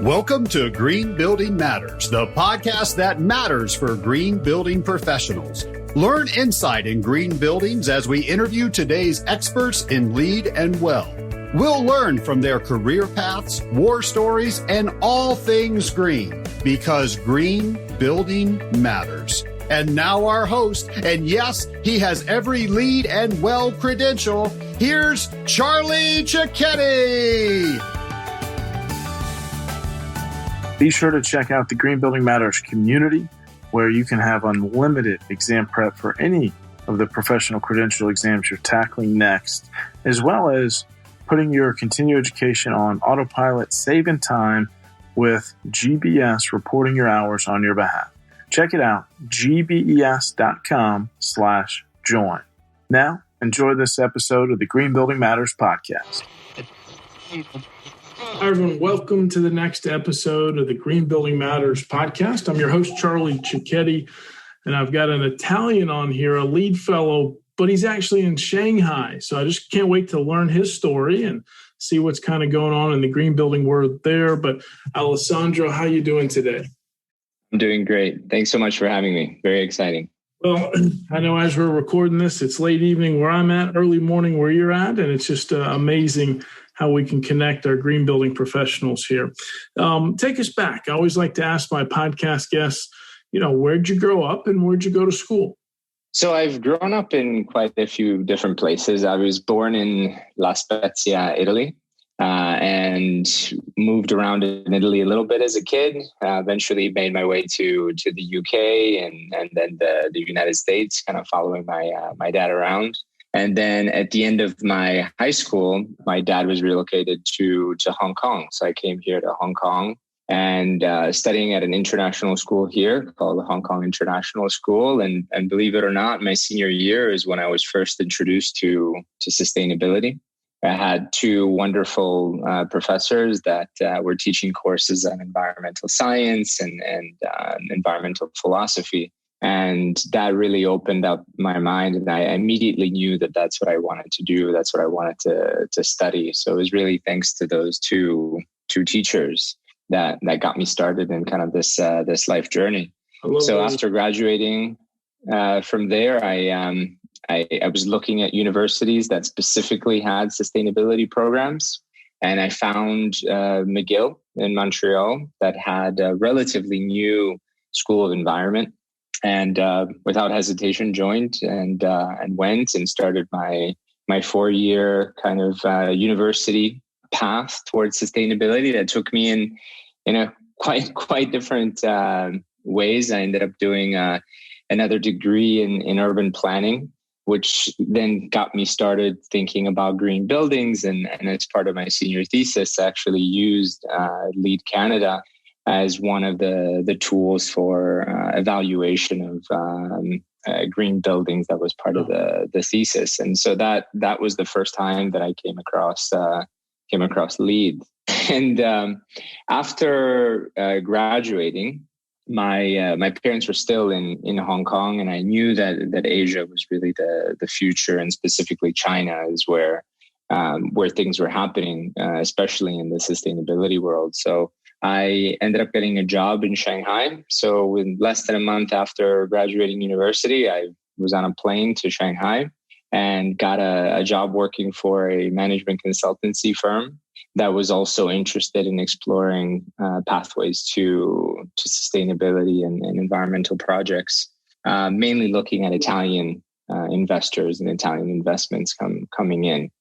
Welcome to Green Building Matters, the podcast that matters for green building professionals. Learn insight in green buildings as we interview today's experts in LEED and WELL. We'll learn from their career paths, war stories, and all things green, because green building matters. And now our host, and yes, he has every LEED and WELL credential. Here's Charlie Cicchetti. Be sure to check out the Green Building Matters community, where you can have unlimited exam prep for any of the professional credential exams you're tackling next, as well as putting your continuing education on autopilot, saving time with GBS reporting your hours on your behalf. Check it out, gbes.com/join. Now, enjoy this episode of the Green Building Matters podcast. Hi, everyone. Welcome to the next episode of the Green Building Matters podcast. I'm your host, Charlie Cicchetti, and I've got an Italian on here, a LEED fellow, but he's actually in Shanghai. So I just can't wait to learn his story and see what's kind of going on in the green building world there. But Alessandro, how you doing today? I'm doing great. Thanks so much for having me. Very exciting. Well, I know as we're recording this, it's late evening where I'm at, early morning where you're at, and it's just amazing how we can connect our green building professionals here. Take us back. I always like to ask my podcast guests, where'd you grow up and where'd you go to school? So I've grown up in quite a few different places. I was born in La Spezia, Italy, and moved around in Italy a little bit as a kid. Eventually made my way to the UK and then the United States, kind of following my dad around. And then at the end of my high school, my dad was relocated to Hong Kong. So I came here to Hong Kong and studying at an international school here called the Hong Kong International School. And believe it or not, my senior year is when I was first introduced to sustainability. I had two wonderful professors that were teaching courses on environmental science and environmental philosophy. And that really opened up my mind. And I immediately knew that that's what I wanted to do. That's what I wanted to study. So it was really thanks to those two teachers that got me started in kind of this life journey. So after graduating from there, I was looking at universities that specifically had sustainability programs. And I found McGill in Montreal that had a relatively new School of Environment. And without hesitation, joined and went and started my 4-year kind of university path towards sustainability that took me in a quite different ways. I ended up doing another degree in urban planning, which then got me started thinking about green buildings. And as part of my senior thesis, I actually used LEED Canada as one of the tools for evaluation of green buildings. That was part of the thesis. And so that was the first time that I came across LEED. And after graduating, my parents were still in Hong Kong, and I knew that Asia was really the future, and specifically China is where things were happening, especially in the sustainability world. So I ended up getting a job in Shanghai. So in less than a month after graduating university, I was on a plane to Shanghai and got a job working for a management consultancy firm that was also interested in exploring pathways to sustainability and environmental projects, mainly looking at Italian investors and Italian investments coming in.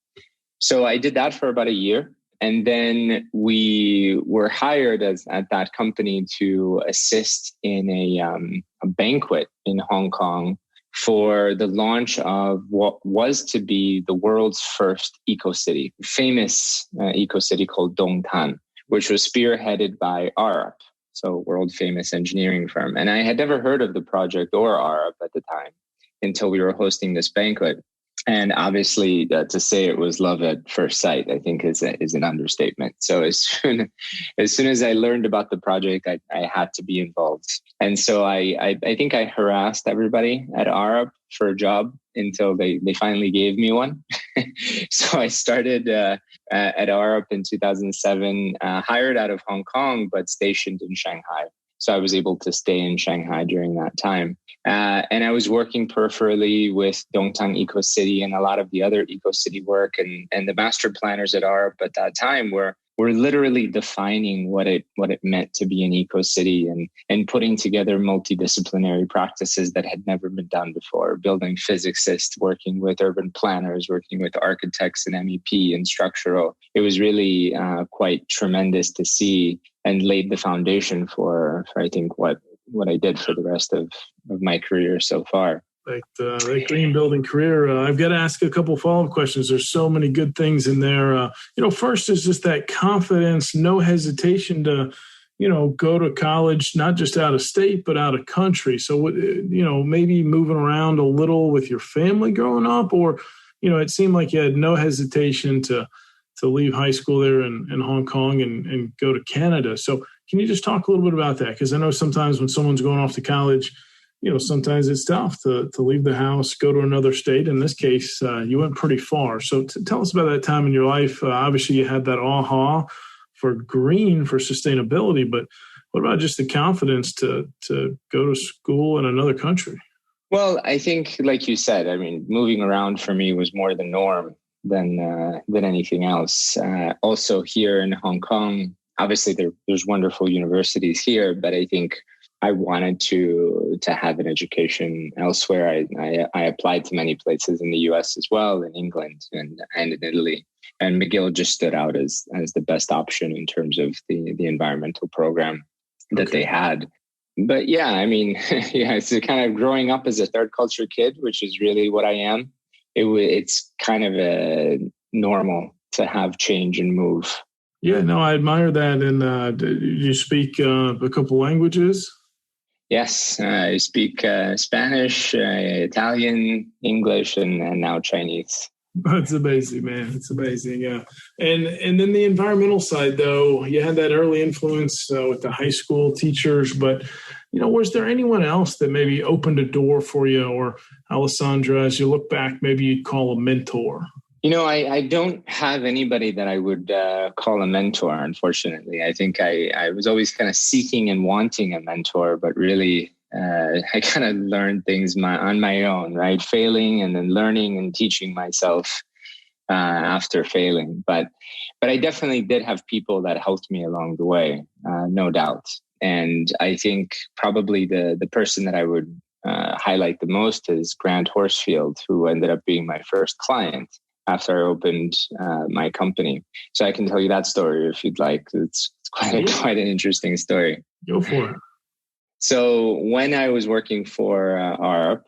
So I did that for about a year. And then we were hired at that company to assist in a banquet in Hong Kong for the launch of what was to be the world's first eco-city, famous eco-city called Dongtan, which was spearheaded by Arup, so world famous engineering firm. And I had never heard of the project or Arup at the time until we were hosting this banquet. And obviously, to say it was love at first sight, I think is an understatement. So as soon as I learned about the project, I had to be involved. And so I think I harassed everybody at Arup for a job until they finally gave me one. So I started at Arup in 2007, hired out of Hong Kong, but stationed in Shanghai. So I was able to stay in Shanghai during that time. And I was working peripherally with Dongtan Eco-City and a lot of the other eco-city work. And the master planners at Arup at that time were literally defining what it meant to be an eco-city and putting together multidisciplinary practices that had never been done before, building physicists, working with urban planners, working with architects and MEP and structural. It was really quite tremendous to see, and laid the foundation for I think what I did for the rest of my career so far. That green building career, I've got to ask a couple follow-up questions. There's so many good things in there. First is just that confidence, no hesitation to, go to college, not just out of state, but out of country. So, maybe moving around a little with your family growing up, or, it seemed like you had no hesitation to leave high school there in Hong Kong and go to Canada. So can you just talk a little bit about that? Because I know sometimes when someone's going off to college, sometimes it's tough to leave the house, go to another state. In this case, you went pretty far. So tell us about that time in your life. Obviously, you had that aha for green, for sustainability, but what about just the confidence to go to school in another country? Well, I think, like you said, moving around for me was more the norm than anything else. Also here in Hong Kong, obviously there's wonderful universities here, but I think I wanted to have an education elsewhere. I applied to many places in the US as well, in England and in Italy. And McGill just stood out as the best option in terms of the environmental program that they had. But yeah, it's kind of growing up as a third culture kid, which is really what I am. It's kind of normal to have change and move. Yeah, no, I admire that. And do you speak a couple languages? Yes, I speak Spanish, Italian, English, and now Chinese. That's amazing, man. It's amazing. Yeah. And then the environmental side, though, you had that early influence with the high school teachers, but, was there anyone else that maybe opened a door for you, or Alessandro, as you look back, maybe you'd call a mentor? I don't have anybody that I would call a mentor, unfortunately. I think I was always kind of seeking and wanting a mentor, but really I kind of learned things on my own, right? Failing and then learning and teaching myself after failing. But I definitely did have people that helped me along the way, no doubt. And I think probably the person that I would highlight the most is Grant Horsfield, who ended up being my first client after I opened my company. So I can tell you that story if you'd like. It's quite an interesting story. Go for it. So when I was working for Arup,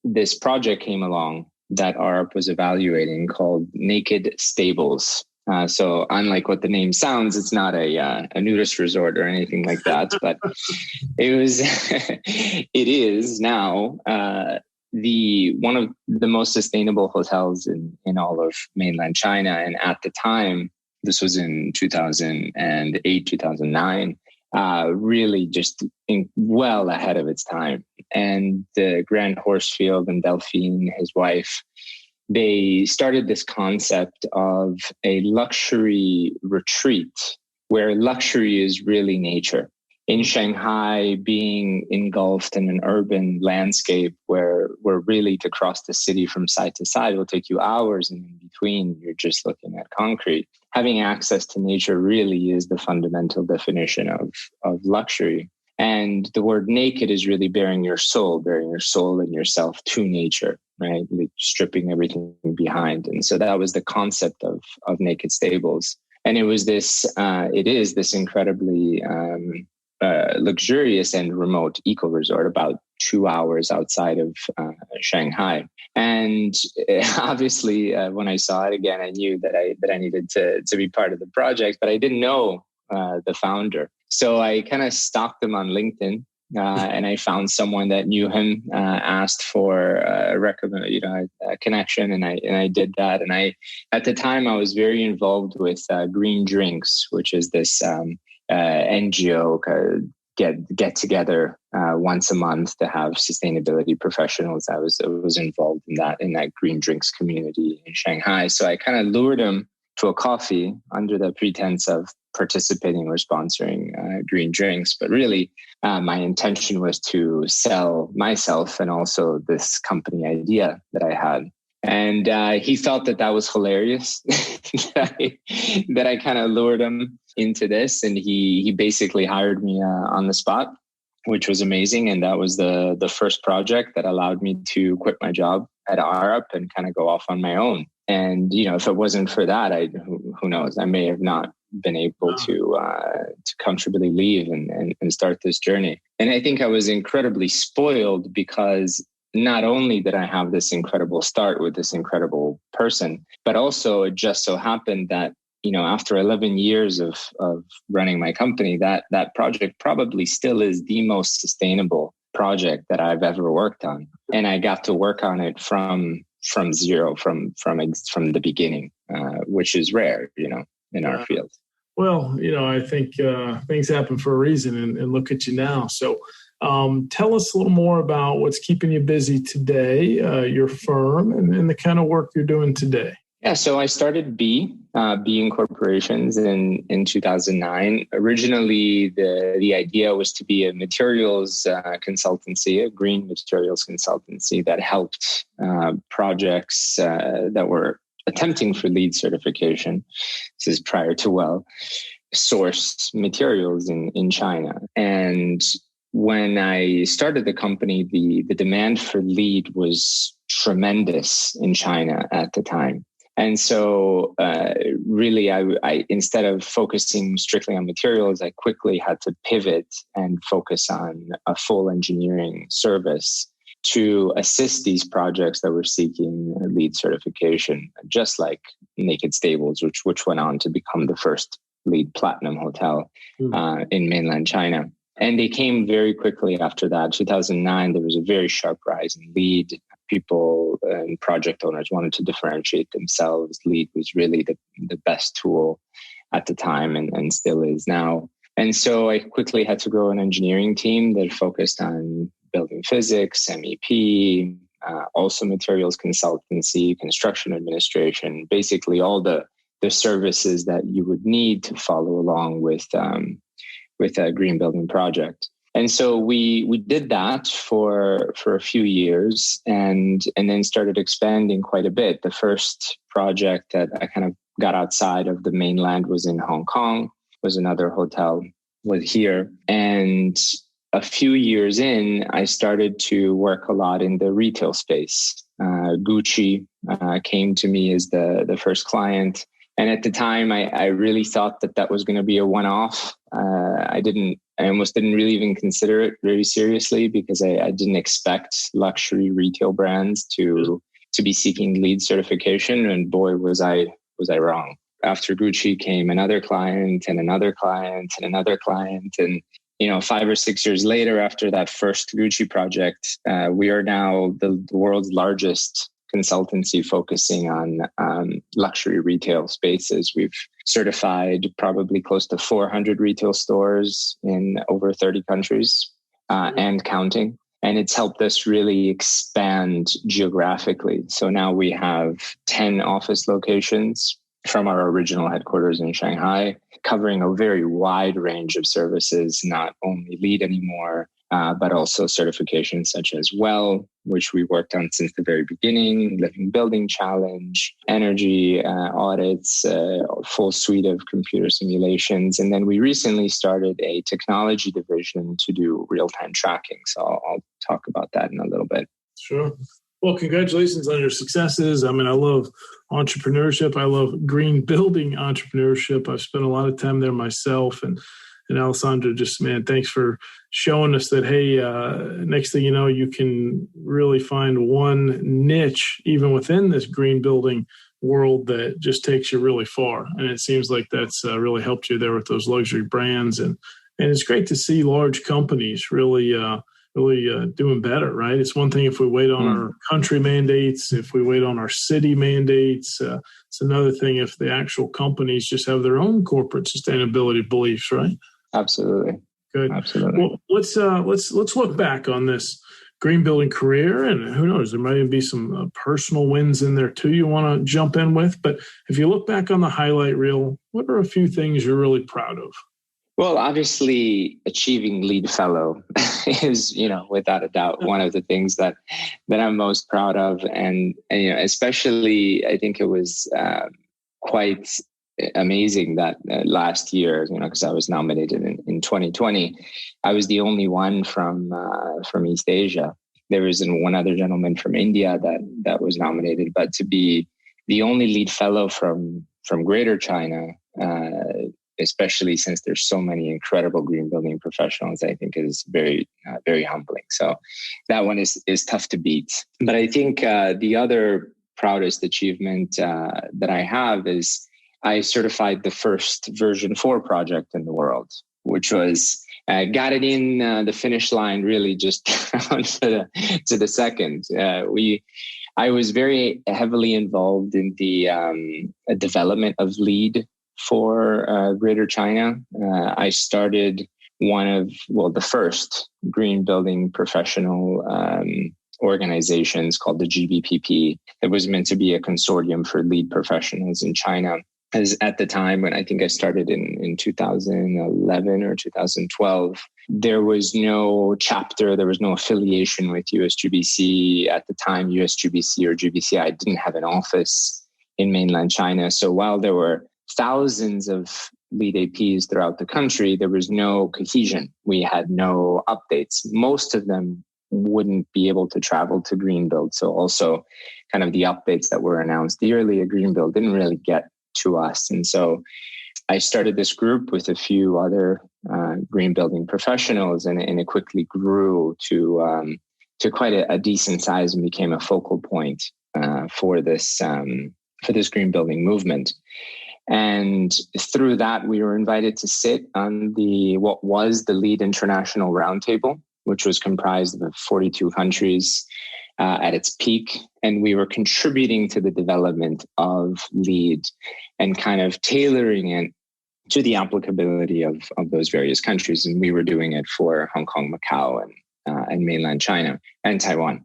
this project came along that Arup was evaluating called Naked Stables. So unlike what the name sounds, it's not a nudist resort or anything like that, but it is now one of the most sustainable hotels in all of mainland China. And at the time, this was in 2008, 2009, really just well ahead of its time. And Grant Horsfield and Delphine, his wife, they started this concept of a luxury retreat where luxury is really nature. In Shanghai, being engulfed in an urban landscape where really to cross the city from side to side will take you hours, and in between, you're just looking at concrete. Having access to nature really is the fundamental definition of luxury. And the word naked is really bearing your soul and yourself to nature, right? Like stripping everything behind. And so that was the concept of Naked Stables. And it is this incredibly luxurious and remote eco resort about 2 hours outside of Shanghai. And obviously, when I saw it again, I knew that I needed to be part of the project, but I didn't know the founder. So I kind of stalked him on LinkedIn and I found someone that knew him, asked for a connection, and I did that. And at the time, I was very involved with Green Drinks, which is this NGO get together once a month to have sustainability professionals. I was involved in that Green Drinks community in Shanghai. So I kind of lured him to a coffee under the pretense of participating or sponsoring Green Drinks. But really, my intention was to sell myself and also this company idea that I had. And he felt that was hilarious, that I kind of lured him into this. And he basically hired me on the spot, which was amazing. And that was the first project that allowed me to quit my job at Arup and kind of go off on my own. And, if it wasn't for that, who knows, I may have not been able to comfortably leave and start this journey. And I think I was incredibly spoiled because not only did I have this incredible start with this incredible person, but also it just so happened that, after 11 years of running my company, that project probably still is the most sustainable project that I've ever worked on. And I got to work on it from zero, from the beginning, which is rare, in our field. Well, I think things happen for a reason, and look at you now. So tell us a little more about what's keeping you busy today, your firm, and the kind of work you're doing today. Yeah, so I started BEE Incorporations in 2009. Originally, the idea was to be a materials consultancy, a green materials consultancy that helped projects that were attempting for LEED certification. This is prior to source materials in China. And when I started the company, the demand for LEED was tremendous in China at the time. And so really, I instead of focusing strictly on materials, I quickly had to pivot and focus on a full engineering service to assist these projects that were seeking LEED certification, just like Naked Stables, which went on to become the first LEED Platinum hotel in mainland China. And they came very quickly after that. 2009, there was a very sharp rise in LEED. People and project owners wanted to differentiate themselves. LEED was really the best tool at the time and still is now. And so I quickly had to grow an engineering team that focused on building physics, MEP, also materials consultancy, construction administration, basically all the services that you would need to follow along with a green building project. And so we did that for a few years and then started expanding quite a bit. The first project that I kind of got outside of the mainland was in Hong Kong, was another hotel was here. And a few years in, I started to work a lot in the retail space. Gucci came to me as the first client. And at the time, I really thought that was going to be a one-off. I almost didn't really even consider it very seriously because I didn't expect luxury retail brands to be seeking LEED certification. And boy, was I wrong. After Gucci came another client and another client and another client. And, 5 or 6 years later, after that first Gucci project, we are now the world's largest consultancy focusing on luxury retail spaces. We've certified probably close to 400 retail stores in over 30 countries and counting. And it's helped us really expand geographically. So now we have 10 office locations from our original headquarters in Shanghai, covering a very wide range of services, not only LEED anymore, but also certifications such as WELL, which we worked on since the very beginning, Living Building Challenge, energy audits, full suite of computer simulations. And then we recently started a technology division to do real-time tracking. So I'll talk about that in a little bit. Sure. Well, congratulations on your successes. I mean, I love entrepreneurship. I love green building entrepreneurship. I've spent a lot of time there myself. And Alessandro, thanks for showing us that, hey, next thing you know, you can really find one niche, even within this green building world, that just takes you really far. And it seems like that's really helped you there with those luxury brands and And it's great to see large companies really doing better, right? It's one thing if we wait on our country mandates, if we wait on our city mandates. It's another thing if the actual companies just have their own corporate sustainability beliefs, right? Absolutely. Good. Absolutely. Well, let's look back on this green building career, and who knows, there might even be some personal wins in there too you want to jump in with. But if you look back on the highlight reel, what are a few things you're really proud of? Well, obviously, achieving LEED Fellow is, without a doubt, one of the things that I'm most proud of, and especially, I think it was quite amazing that last year, because I was nominated in 2020, I was the only one from East Asia. There was one other gentleman from India that was nominated, but to be the only LEED Fellow from Greater China. Especially since there's so many incredible green building professionals, I think is very, very humbling. So that one is tough to beat. But I think the other proudest achievement that I have is I certified the first version 4 project in the world, which was got it in the finish line really just to the second. I was very heavily involved in the development of LEED for Greater China. I started the first green building professional organizations called the GBPP. It was meant to be a consortium for LEED professionals in China. As at the time when I think I started in 2011 or 2012, there was no chapter, there was no affiliation with USGBC. At the time, USGBC or GBCI didn't have an office in mainland China. So while there were thousands of LEED APs throughout the country, there was no cohesion. We had no updates. Most of them wouldn't be able to travel to Greenbuild. So also kind of the updates that were announced yearly at Greenbuild didn't really get to us. And so I started this group with a few other green building professionals, and it quickly grew to quite a decent size and became a focal point for this green building movement. And through that, we were invited to sit on what was the LEED International Roundtable, which was comprised of 42 countries at its peak. And we were contributing to the development of LEED and kind of tailoring it to the applicability of those various countries. And we were doing it for Hong Kong, Macau, and mainland China and Taiwan.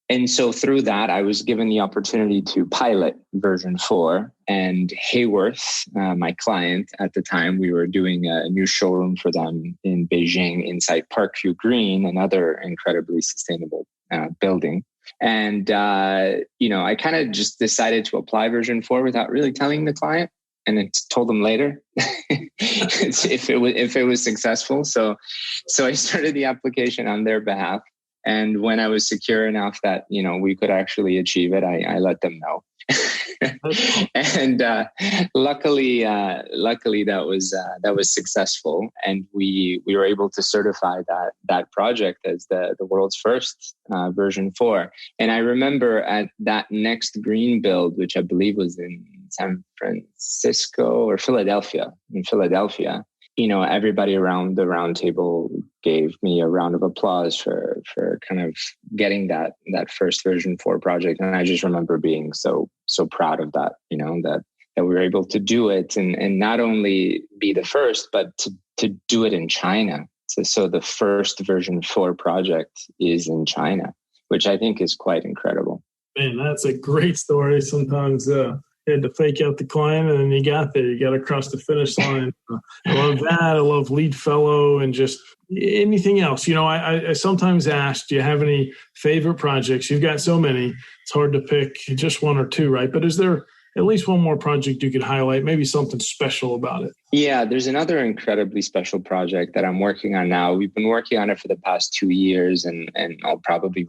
And so through that, I was given the opportunity to pilot version 4. And Hayworth, my client at the time, we were doing a new showroom for them in Beijing inside Parkview Green, another incredibly sustainable building. And, I kind of just decided to apply version 4 without really telling the client. And it told them later if it was successful. So I started the application on their behalf. And when I was secure enough that, we could actually achieve it, I let them know. And luckily that was successful. And we were able to certify that project as the world's first version 4. And I remember at that next green build, which I believe was in San Francisco or Philadelphia, everybody around the round table gave me a round of applause for kind of getting that first version 4 project. And I just remember being so proud of that, that we were able to do it and not only be the first, but to do it in China. So the first version 4 project is in China, which I think is quite incredible. Man, that's a great story. Sometimes you had to fake out the client and then you got there. You got across the finish line. I love that. I love LEED Fellow and just anything else. I sometimes ask, do you have any favorite projects? You've got so many. It's hard to pick just one or two, right? But is there at least one more project you could highlight, maybe something special about it? Yeah, there's another incredibly special project that I'm working on now. We've been working on it for the past 2 years, and I'll probably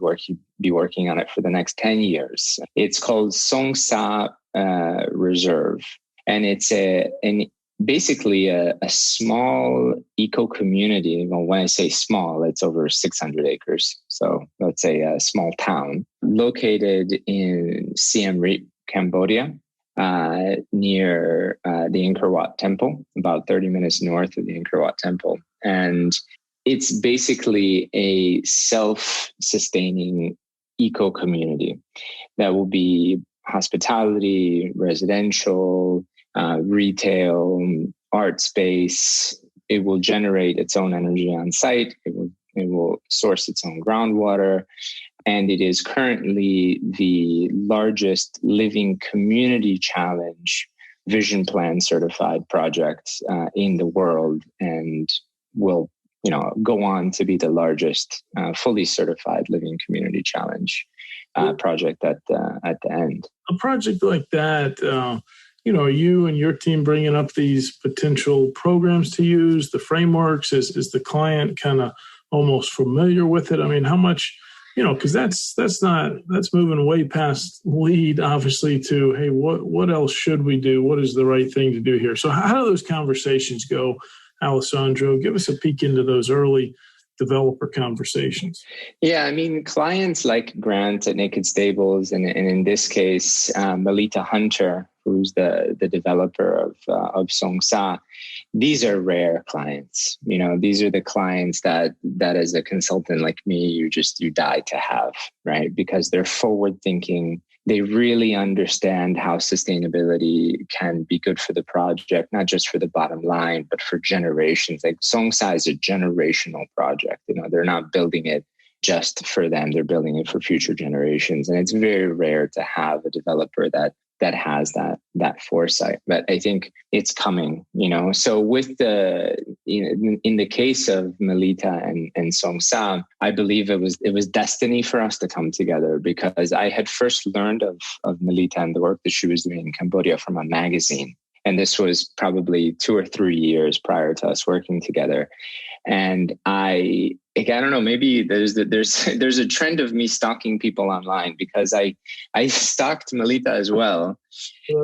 be working on it for the next 10 years. It's called Songsa Reserve, and it's basically a small eco community. Well, when I say small, it's over 600 acres. So let's say a small town located in Siem Reap, Cambodia. near the Angkor Wat Temple, about 30 minutes north of the Angkor Wat Temple. And it's basically a self-sustaining eco-community that will be hospitality, residential, retail, art space. It will generate its own energy on site. It will source its own groundwater. And it is currently the largest living community challenge vision plan certified project in the world, and will go on to be the largest fully certified living community challenge project at the end. A project like that, you and your team bringing up these potential programs to use, the frameworks, is the client kind of almost familiar with it? I mean, how much, because that's moving way past LEED, obviously, to, hey, what else should we do? What is the right thing to do here? So how do those conversations go, Alessandro? Give us a peek into those early developer conversations. Yeah, I mean, clients like Grant at Naked Stables, and in this case, Melita Hunter, who's the developer of Songsa, these are rare clients. These are the clients that as a consultant like me, you die to have, right? Because they're forward thinking. They really understand how sustainability can be good for the project, not just for the bottom line, but for generations. Like Songsa is a generational project. They're not building it just for them. They're building it for future generations. And it's very rare to have a developer that has that foresight. But I think it's coming, So with in the case of Melita and Songsa, I believe it was destiny for us to come together, because I had first learned of Melita and the work that she was doing in Cambodia from a magazine. And this was probably 2 or 3 years prior to us working together. And I don't know, maybe there's a trend of me stalking people online, because I stalked Melita as well,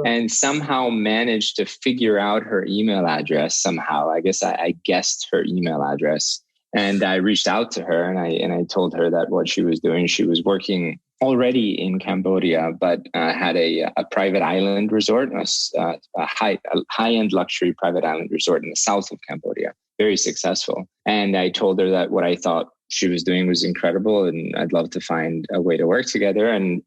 and somehow managed to figure out her email address somehow. I guess I guessed her email address, and I reached out to her and I told her that what she was doing, she was working already in Cambodia, but had a private island resort, a high-end luxury private island resort in the south of Cambodia. Very successful. And I told her that what I thought she was doing was incredible, and I'd love to find a way to work together. And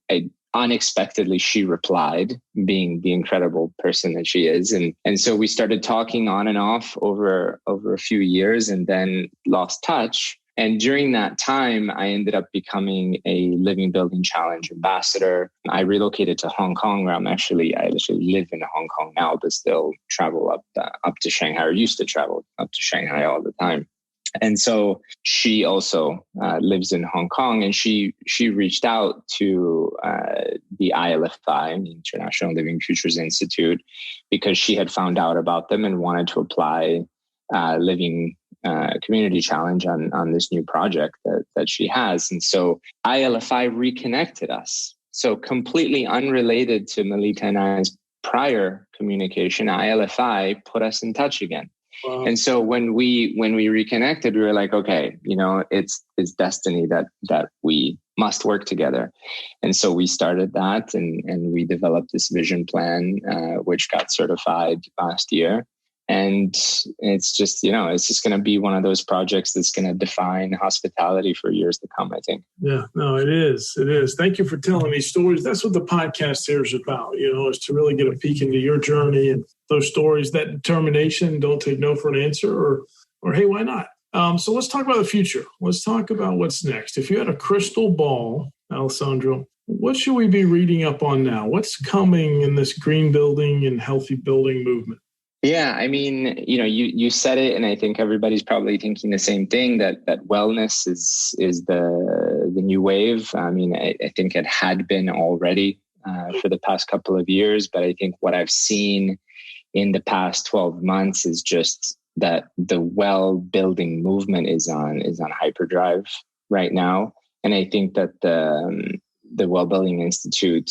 unexpectedly, she replied, being the incredible person that she is. And so we started talking on and off over a few years, and then lost touch. And during that time, I ended up becoming a Living Building Challenge ambassador. I relocated to Hong Kong, where I actually live in Hong Kong now, but still travel up to Shanghai, or used to travel up to Shanghai all the time. And so she also lives in Hong Kong, and she reached out to the ILFI, the International Living Futures Institute, because she had found out about them and wanted to apply Living Community Challenge on this new project that she has. And so ILFI reconnected us. So completely unrelated to Melita and I's prior communication, ILFI put us in touch again. Wow. And so when we reconnected, we were like, okay, it's destiny that we must work together. And so we started that, and we developed this vision plan, which got certified last year. And it's just going to be one of those projects that's going to define hospitality for years to come, I think. Yeah, no, it is. It is. Thank you for telling these stories. That's what the podcast here is about, is to really get a peek into your journey and those stories, that determination, don't take no for an answer, or hey, why not? So let's talk about the future. Let's talk about what's next. If you had a crystal ball, Alessandro, what should we be reading up on now? What's coming in this green building and healthy building movement? Yeah, I mean, you said it, and I think everybody's probably thinking the same thing, that wellness is the new wave. I mean, I think it had been already for the past couple of years, but I think what I've seen in the past 12 months is just that the well building movement is on hyperdrive right now, and I think that the Well Building Institute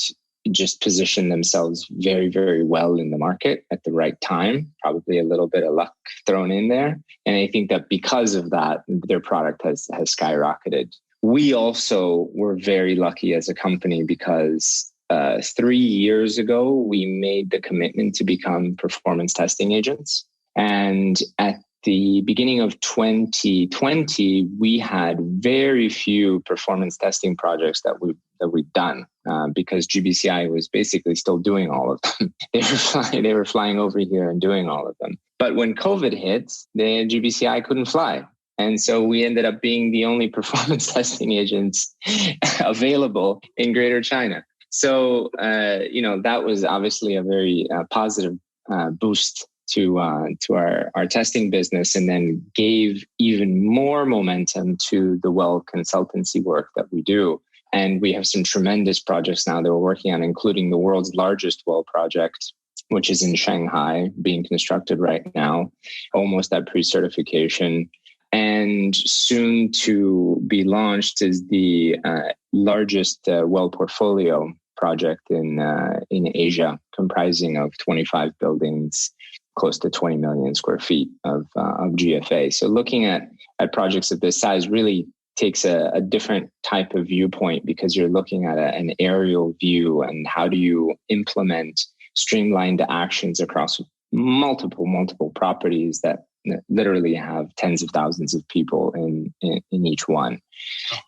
just position themselves very, very well in the market at the right time, probably a little bit of luck thrown in there. And I think that because of that, their product has skyrocketed. We also were very lucky as a company, because 3 years ago, we made the commitment to become performance testing agents. And at the beginning of 2020, we had very few performance testing projects that we've done because GBCI was basically still doing all of them. They were flying over here and doing all of them. But when COVID hit, the GBCI couldn't fly. And so we ended up being the only performance testing agents available in Greater China. So, that was obviously a very positive boost to our testing business, and then gave even more momentum to the well consultancy work that we do. And we have some tremendous projects now that we're working on, including the world's largest well project, which is in Shanghai, being constructed right now, almost at pre-certification. And soon to be launched is the largest well portfolio project in Asia, comprising of 25 buildings, close to 20 million square feet of GFA. So looking at projects of this size really takes a different type of viewpoint, because you're looking at an aerial view and how do you implement streamlined actions across multiple properties that literally have tens of thousands of people in each one.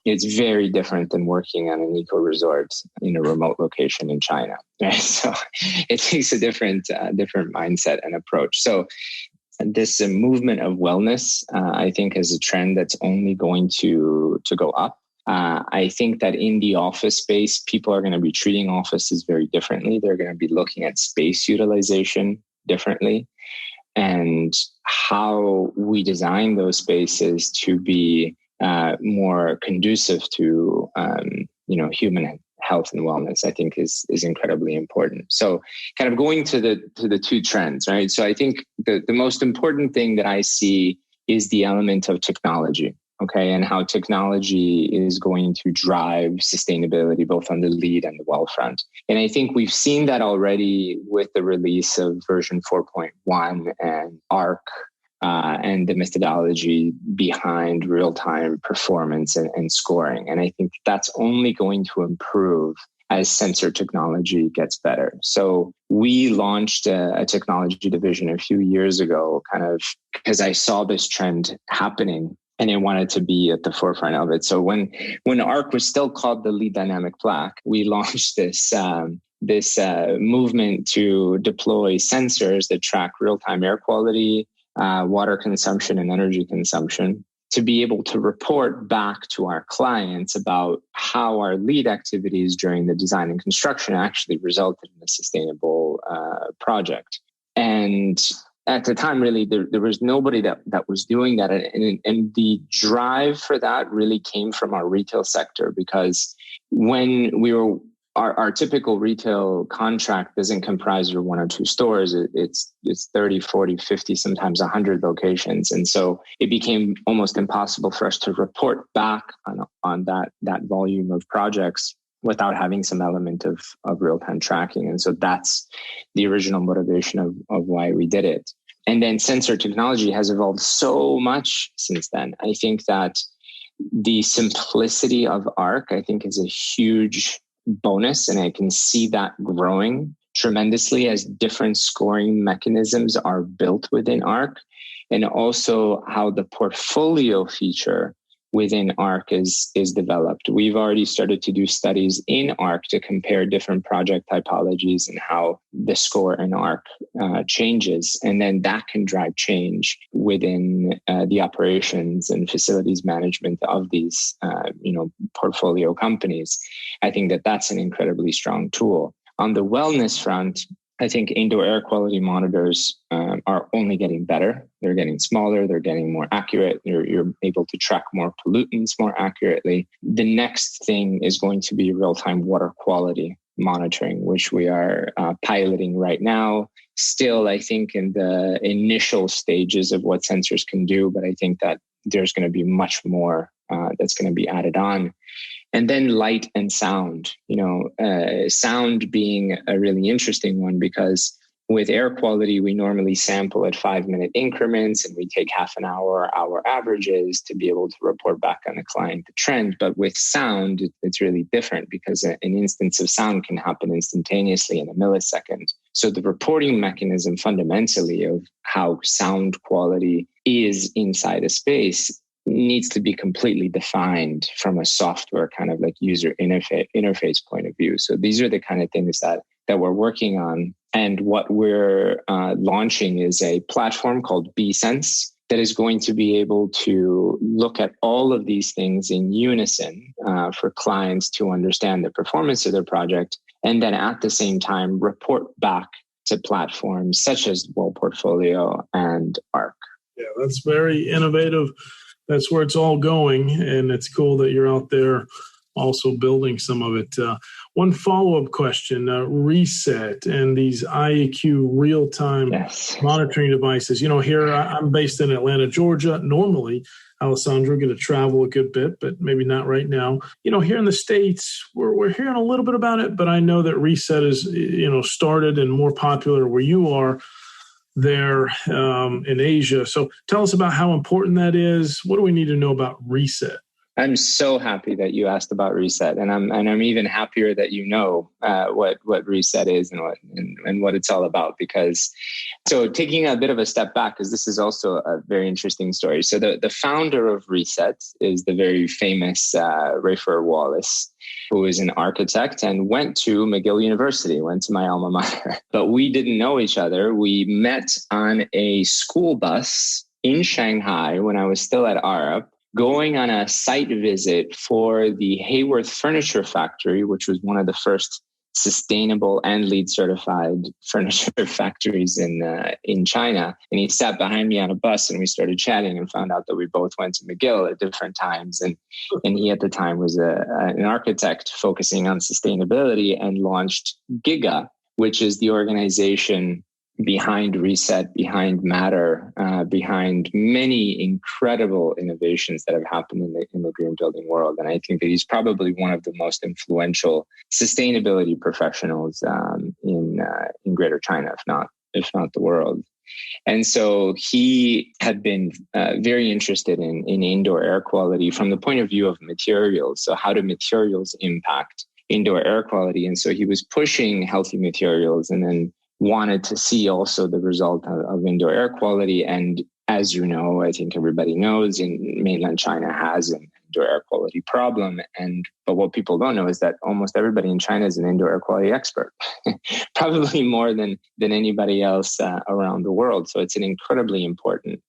It's very different than working on an eco resort in a remote location in China. Right? So it takes a different mindset and approach. So this movement of wellness, I think, is a trend that's only going to go up. I think that in the office space, people are going to be treating offices very differently. They're going to be looking at space utilization differently, and how we design those spaces to be more conducive to human health and wellness, I think is incredibly important. So kind of going to the two trends, right? So I think the most important thing that I see is the element of technology. Okay, and how technology is going to drive sustainability both on the LEED and the well front. And I think we've seen that already with the release of version 4.1 and ARC and the methodology behind real-time performance and scoring. And I think that's only going to improve as sensor technology gets better. So we launched a technology division a few years ago, kind of because I saw this trend happening, and I wanted to be at the forefront of it. So when ARC was still called the LEED Dynamic Plaque, we launched this movement to deploy sensors that track real-time air quality, water consumption, and energy consumption, to be able to report back to our clients about how our LEED activities during the design and construction actually resulted in a sustainable project. And at the time, really, there was nobody that was doing that. And the drive for that really came from our retail sector, because when we were, our typical retail contract doesn't comprise your one or two stores. It's 30, 40, 50, sometimes 100 locations. And so it became almost impossible for us to report back on that volume of projects without having some element of real-time tracking. And so that's the original motivation of why we did it. And then sensor technology has evolved so much since then. I think that the simplicity of ARC, I think, is a huge bonus. And I can see that growing tremendously as different scoring mechanisms are built within ARC. And also how the portfolio feature within ARC is developed. We've already started to do studies in ARC to compare different project typologies and how the score in ARC changes. And then that can drive change within the operations and facilities management of these portfolio companies. I think that that's an incredibly strong tool. On the wellness front, I think indoor air quality monitors are only getting better. They're getting smaller. They're getting more accurate. You're able to track more pollutants more accurately. The next thing is going to be real-time water quality monitoring, which we are piloting right now. Still, I think in the initial stages of what sensors can do, but I think that there's going to be much more that's going to be added on. And then light and sound, sound being a really interesting one, because with air quality, we normally sample at 5-minute increments, and we take half an hour averages to be able to report back on the client the trend. But with sound, it's really different because an instance of sound can happen instantaneously in a millisecond. So the reporting mechanism fundamentally of how sound quality is inside a space needs to be completely defined from a software kind of like user interface point of view. So these are the kind of things that we're working on. And what we're launching is a platform called BEE Sense that is going to be able to look at all of these things in unison for clients to understand the performance of their project, and then at the same time report back to platforms such as Well Portfolio and ARC. Yeah, that's very innovative. That's where it's all going, and it's cool that you're out there also building some of it. One follow-up question, Reset and these IAQ real-time monitoring devices. Here I'm based in Atlanta, Georgia. Normally, Alessandro, going to travel a good bit, but maybe not right now. Here in the States, we're hearing a little bit about it, but I know that Reset is, started and more popular where you are there in Asia. So tell us about how important that is. What do we need to know about Reset? I'm so happy that you asked about Reset, and I'm even happier that you know what Reset is and what it's all about. Because so taking a bit of a step back, because this is also a very interesting story. So the founder of Reset is the very famous Rafer Wallace, who is an architect and went to McGill University, went to my alma mater. But we didn't know each other. We met on a school bus in Shanghai when I was still at ARUP, going on a site visit for the Hayworth Furniture Factory, which was one of the first sustainable and LEED certified furniture factories in China. And he sat behind me on a bus and we started chatting and found out that we both went to McGill at different times. And he at the time was an architect focusing on sustainability and launched GIGA, which is the organization behind Reset, behind Matter, behind many incredible innovations that have happened in the green building world. And I think that he's probably one of the most influential sustainability professionals in Greater China, if not the world. And so he had been very interested in indoor air quality from the point of view of materials. So how do materials impact indoor air quality? And so he was pushing healthy materials and then wanted to see also the result of indoor air quality. And as you know, I think everybody knows, in mainland China has an indoor air quality problem. But what people don't know is that almost everybody in China is an indoor air quality expert, probably more than anybody else around the world. So it's an incredibly important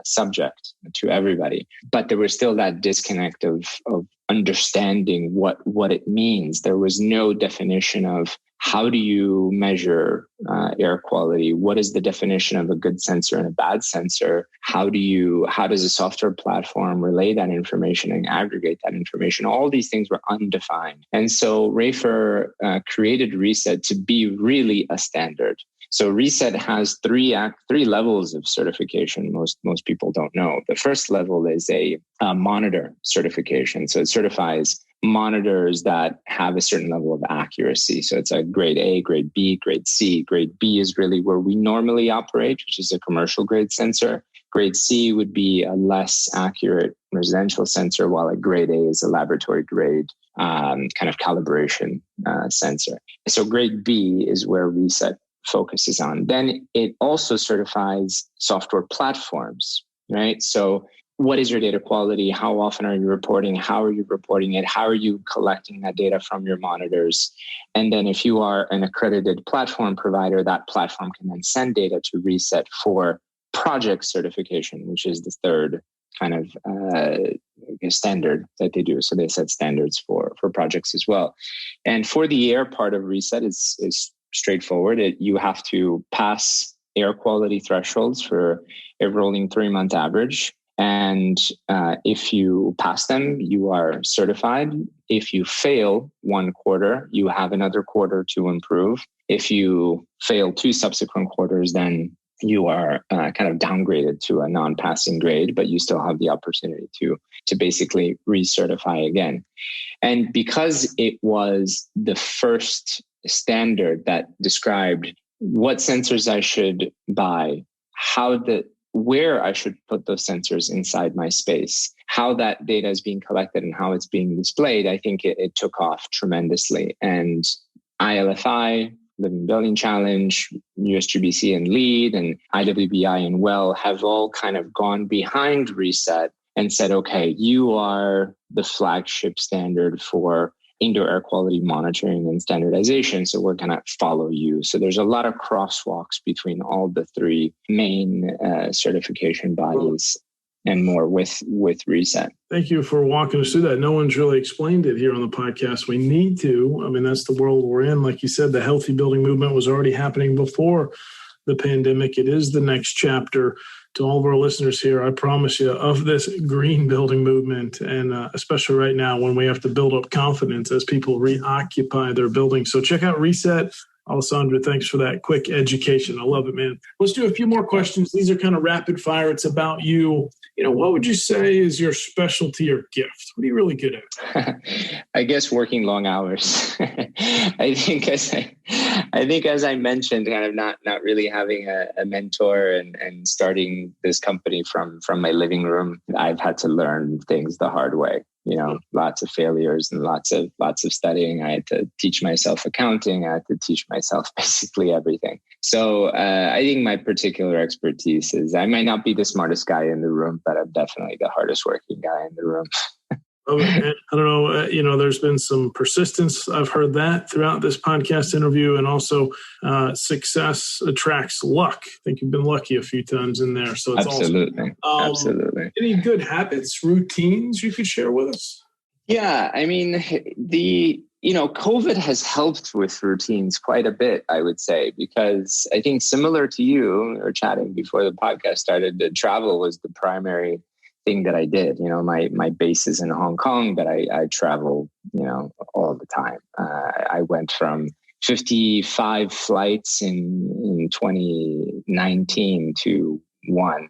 subject to everybody. But there was still that disconnect of understanding what it means. There was no definition of how do you measure air quality? What is the definition of a good sensor and a bad sensor? How does a software platform relay that information and aggregate that information? All these things were undefined. And so Rafer created Reset to be really a standard. So Reset has three levels of certification. Most people don't know. The first level is a monitor certification. So it certifies monitors that have a certain level of accuracy. So it's a grade A, grade B, grade C. Grade B is really where we normally operate, which is a commercial grade sensor. Grade C would be a less accurate residential sensor, while a grade A is a laboratory grade kind of calibration sensor. So grade B is where Reset focuses on. Then it also certifies software platforms, right? So what is your data quality? How often are you reporting? How are you reporting it? How are you collecting that data from your monitors? And then if you are an accredited platform provider, that platform can then send data to Reset for project certification, which is the third kind of standard that they do. So they set standards for projects as well. And for the air part of Reset is straightforward. You have to pass air quality thresholds for a rolling 3-month average. And if you pass them, you are certified. If you fail one quarter, you have another quarter to improve. If you fail 2 subsequent quarters, then you are kind of downgraded to a non-passing grade, but you still have the opportunity to basically recertify again. And because it was the first standard that described what sensors I should buy, where I should put those sensors inside my space, how that data is being collected and how it's being displayed, I think it took off tremendously. And ILFI, Living Building Challenge, US GBCI and LEED, and IWBI and WELL have all kind of gone behind Reset and said, okay, you are the flagship standard for indoor air quality monitoring and standardization, so we're going to follow you. So there's a lot of crosswalks between all the three main certification bodies and more with Reset. Thank you for walking us through that. No one's really explained it here on the podcast. We need to. I mean, that's the world we're in. Like you said, the healthy building movement was already happening before the pandemic. It is the next chapter. To all of our listeners here, I promise you, of this green building movement, and especially right now when we have to build up confidence as people reoccupy their buildings. So check out Reset. Alessandro, thanks for that quick education. I love it, man. Let's do a few more questions. These are kind of rapid fire. It's about you. What would you say is your specialty or gift? What are you really good at? I guess working long hours. I think as I mentioned, kind of not really having a mentor and starting this company from my living room, I've had to learn things the hard way. Lots of failures and lots of studying. I had to teach myself accounting. I had to teach myself basically everything. So I think my particular expertise is I might not be the smartest guy in the room, but I'm definitely the hardest working guy in the room. I don't know. There's been some persistence. I've heard that throughout this podcast interview, and also success attracts luck. I think you've been lucky a few times in there. So it's absolutely. Absolutely. Any good habits, routines you could share with us? Yeah. I mean, COVID has helped with routines quite a bit, I would say, because I think similar to you, we were chatting before the podcast started, the travel was the primary thing that I did. My base is in Hong Kong, but I travel, all the time. I went from 55 flights in 2019 to 1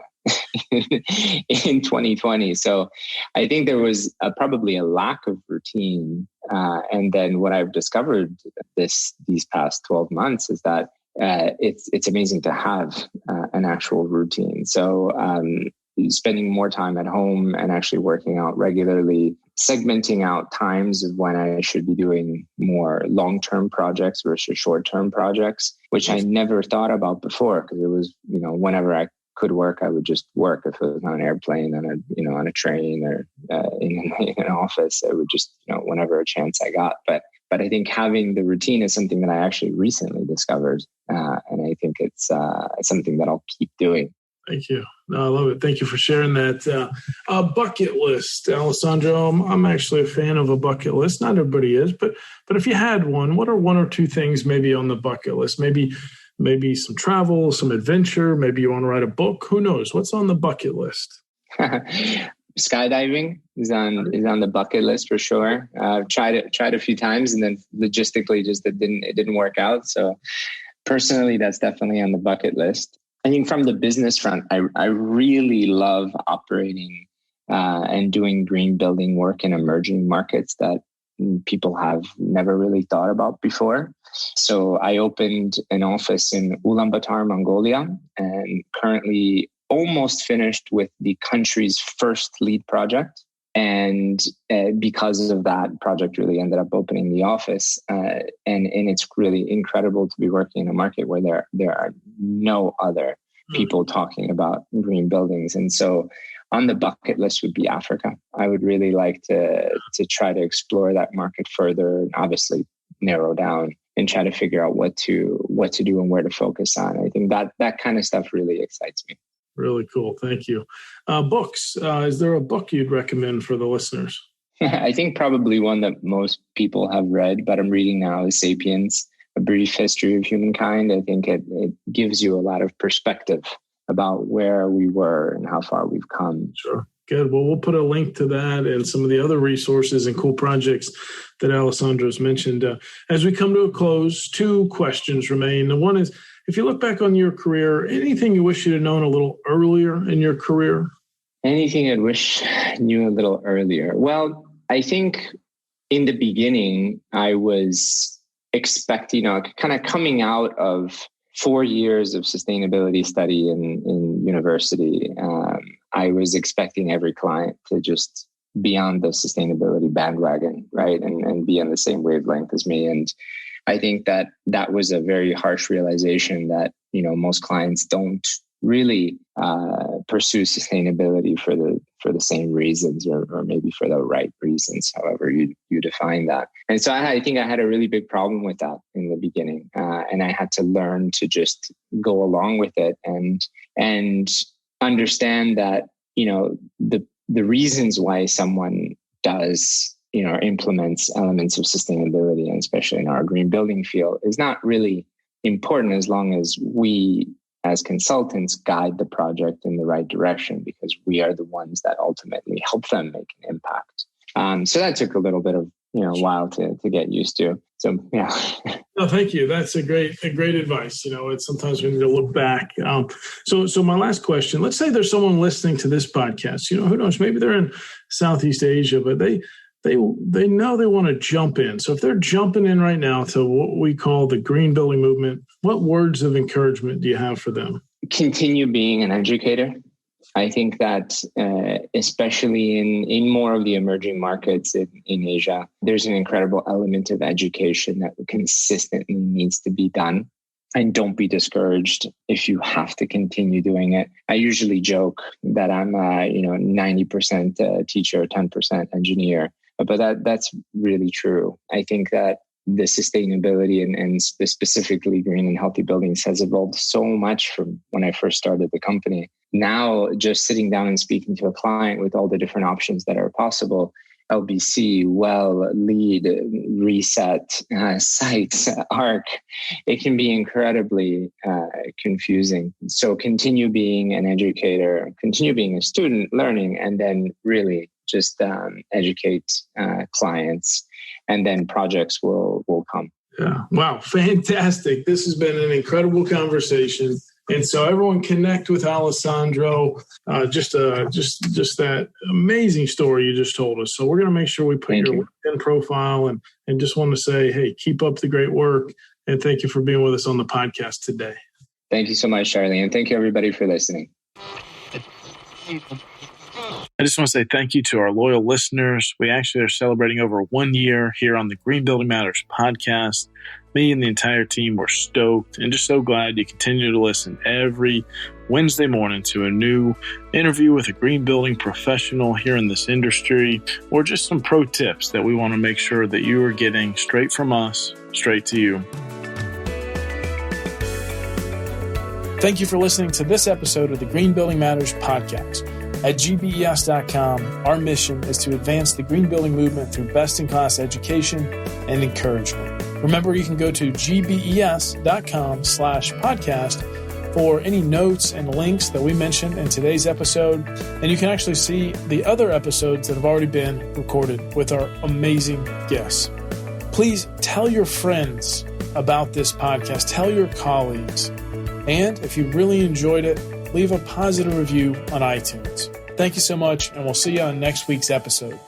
in 2020. So I think there was probably a lack of routine. And then what I've discovered these past 12 months is that it's amazing to have an actual routine. So spending more time at home and actually working out regularly, segmenting out times of when I should be doing more long-term projects versus short-term projects, which I never thought about before, because it was, whenever I could work, I would just work. If it was on an airplane, on a train, or in an office, I would just, whenever a chance I got. But I think having the routine is something that I actually recently discovered, and I think it's something that I'll keep doing. Thank you. No, I love it. Thank you for sharing that. Bucket list, Alessandro. I'm actually a fan of a bucket list. Not everybody is, but if you had one, what are one or two things maybe on the bucket list? Maybe some travel, some adventure. Maybe you want to write a book. Who knows? What's on the bucket list? Skydiving is on the bucket list for sure. I've tried a few times, and then logistically it didn't work out. So personally, that's definitely on the bucket list. I think from the business front, I really love operating and doing green building work in emerging markets that people have never really thought about before. So I opened an office in Ulaanbaatar, Mongolia, and currently almost finished with the country's first LEED project. And because of that project, really ended up opening the office. And it's really incredible to be working in a market where there are no other people talking about green buildings. And so on the bucket list would be Africa. I would really like to try to explore that market further, and obviously narrow down and try to figure out what to do and where to focus on. I think that kind of stuff really excites me. Really cool. Thank you. Books. Is there a book you'd recommend for the listeners? I think probably one that most people have read, but I'm reading now, is Sapiens, A Brief History of Humankind. I think it gives you a lot of perspective about where we were and how far we've come. Sure. Good. Well, we'll put a link to that and some of the other resources and cool projects that Alessandro's mentioned. As we come to a close, two questions remain. The one is, if you look back on your career, anything you wish you'd have known a little earlier in your career? Anything I wish I knew a little earlier? Well, I think in the beginning, I was expecting, kind of coming out of 4 years of sustainability study in university, I was expecting every client to just be on the sustainability bandwagon, right? And be on the same wavelength as me. And I think that was a very harsh realization that, most clients don't really pursue sustainability for the same reasons, or maybe for the right reasons, however you define that. And so I think I had a really big problem with that in the beginning, and I had to learn to just go along with it and understand that the reasons why someone does or implements elements of sustainability, and especially in our green building field, is not really important as long as we as consultants guide the project in the right direction, because we are the ones that ultimately help them make an impact. So that took a little bit of while to get used to. So yeah. No, thank you. That's a great advice. It's sometimes we need to look back. So my last question: let's say there's someone listening to this podcast. Who knows? Maybe they're in Southeast Asia, but they know they want to jump in. So if they're jumping in right now to what we call the green building movement, what words of encouragement do you have for them? Continue being an educator. I think that especially in more of the emerging markets in Asia, there's an incredible element of education that consistently needs to be done. And don't be discouraged if you have to continue doing it. I usually joke that I'm 90% teacher, 10% engineer. But that's really true. I think that the sustainability and specifically green and healthy buildings has evolved so much from when I first started the company. Now, just sitting down and speaking to a client with all the different options that are possible, LBC, LEED, reset, sites, ARC, it can be incredibly confusing. So continue being an educator, continue being a student, learning, and then really just educate clients, and then projects will come. Yeah. Wow. Fantastic. This has been an incredible conversation. And so everyone connect with Alessandro, just that amazing story you just told us. So we're going to make sure we put your LinkedIn profile and just want to say, hey, keep up the great work. And thank you for being with us on the podcast today. Thank you so much, Charlie. And thank you everybody for listening. I just want to say thank you to our loyal listeners. We actually are celebrating over 1 year here on the Green Building Matters podcast. Me and the entire team were stoked and just so glad you continue to listen every Wednesday morning to a new interview with a green building professional here in this industry, or just some pro tips that we want to make sure that you are getting straight from us, straight to you. Thank you for listening to this episode of the Green Building Matters podcast. At GBES.com, our mission is to advance the green building movement through best-in-class education and encouragement. Remember, you can go to gbes.com/podcast for any notes and links that we mentioned in today's episode. And you can actually see the other episodes that have already been recorded with our amazing guests. Please tell your friends about this podcast. Tell your colleagues. And if you really enjoyed it, leave a positive review on iTunes. Thank you so much, and we'll see you on next week's episode.